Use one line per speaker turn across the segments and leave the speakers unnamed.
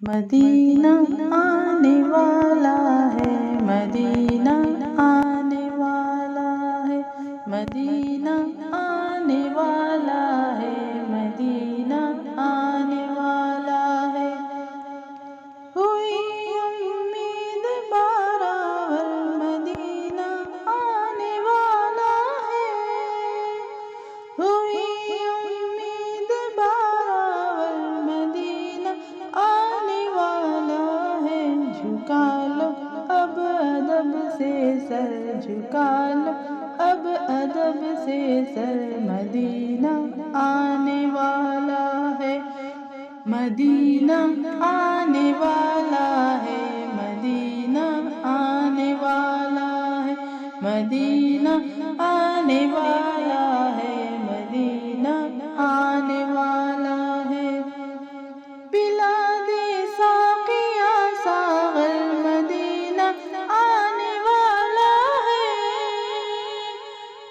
مدینہ آنے والا ہے، مدینہ آنے والا ہے، مدینہ آنے والا ہے، مدینہ آنے والا ہے۔ ہوئی امید بارآور، مدینہ آنے والا ہے۔ ہوئی امید بارآور، مدینہ آنے والا ہے۔ جھکا لو اب ادب سے سر، جھکا لو اب ادب سے سر، مدینہ آنے والا ہے، مدینہ آنے والا ہے، مدینہ آنے والا ہے، مدینہ آنے والا ہے، مدینہ آنے والا ہے۔ پلا دے ساقیا ساغر، مدینہ آنے والا ہے۔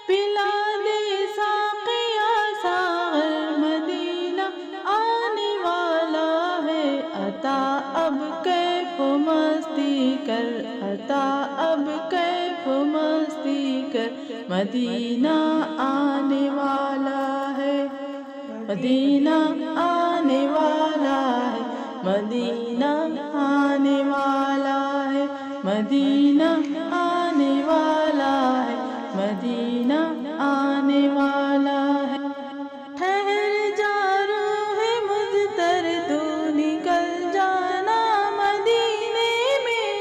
پلا دے ساقیا ساغر، مدینہ آنے والا ہے۔ عطا اب کیف و مستی کر، عطا اب کیف و مستی کر، مدینہ آنے والا ہے، مدینہ آنے والا ہے، مدینہ آنے والا ہے، مدینہ آنے والا ہے، مدینہ آنے والا ہے۔ ٹھہر جا روح مضطر، تو نکل جانا مدینے میں۔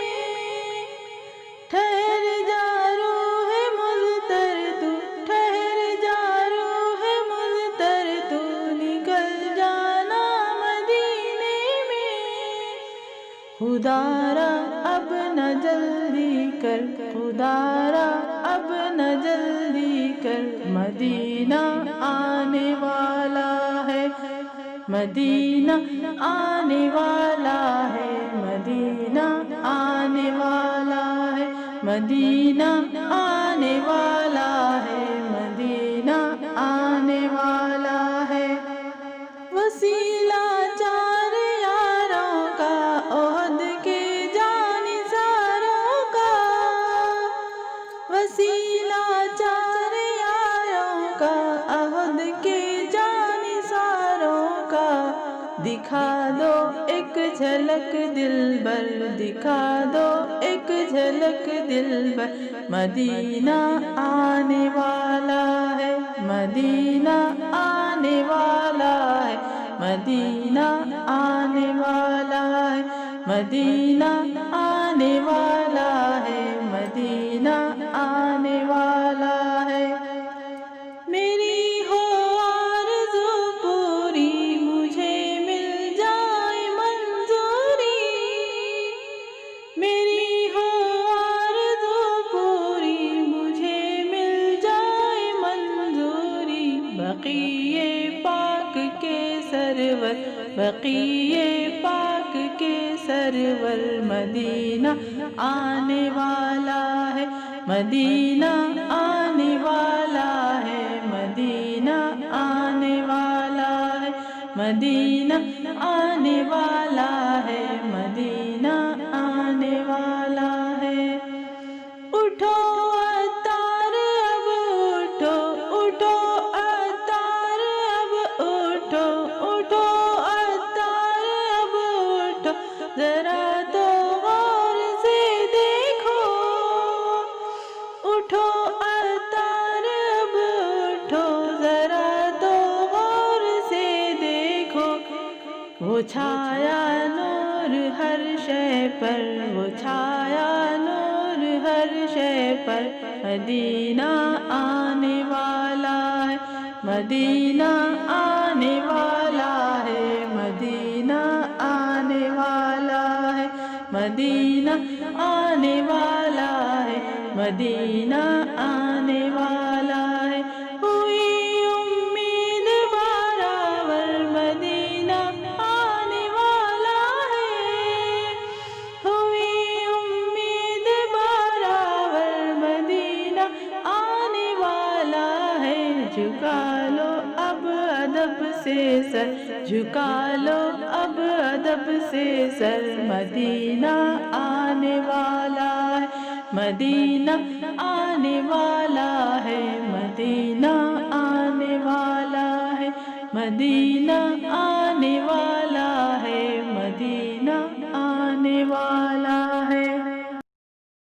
ٹھہر جا روح مضطر، تو ٹھہر جا روح مضطر، تو نکل جانا مدینے میں۔ خدا را اب نہ جلدی کر، خدا را اب نہ جلدی کر، مدینہ آنے والا ہے، مدینہ آنے والا ہے، مدینہ آنے والا ہے، مدینہ آنے والا ہے، مدینہ آنے والا ہے۔ وسیلہ چار یاروں کا، عہد کے جانثاروں کا، وسیلہ چار یاروں کا، عہد کے جانثاروں کا۔ دکھا دو ایک جھلک دلبر، دکھا دو ایک جھلک دلبر، مدینہ آنے والا ہے، مدینہ آنے والا ہے، مدینہ آنے والا ہے، مدینہ آنے والا ہے، مدینہ آنے والا ہے۔ میری ہو آرزو پوری، مجھے مل جائے منظوری، میری ہو آرزو پوری، مجھے مل جائے منظوری۔ بقیے پاک کے سرور، بقیے پاک کے سرور، مدینہ آنے والا ہے، مدینہ آنے والا ہے، مدینہ آنے والا ہے، مدینہ آنے والا ہے، مدینہ آنے والا ہے۔ اٹھو عطار اب اٹھو، اٹھو عطار اب اٹھو، اٹھو عطار اب اٹھو، ذرا تو غور سے دیکھو۔ اٹھو عطار اب اٹھو، ذرا تو غور سے دیکھو۔ وہ چھایا نور ہر شے پر، وہ چھایا نور ہر شے پر، مدینہ آنے والا ہے، مدینہ آنے والا ہے، مدینہ آنے والا ہے، مدینہ آنے والا ہے، مدینہ آنے والا ہے۔ ہوئی امید بارآور، مدینہ آنے والا ہے۔ ہوئی امید بارآور، مدینہ آنے والا ہے۔ جھکا لو اب ادب سے سر، جھکا لو اب ادب ادب سے سر، مدینہ آنے والا ہے، مدینہ آنے والا ہے، مدینہ آنے والا ہے، مدینہ آنے والا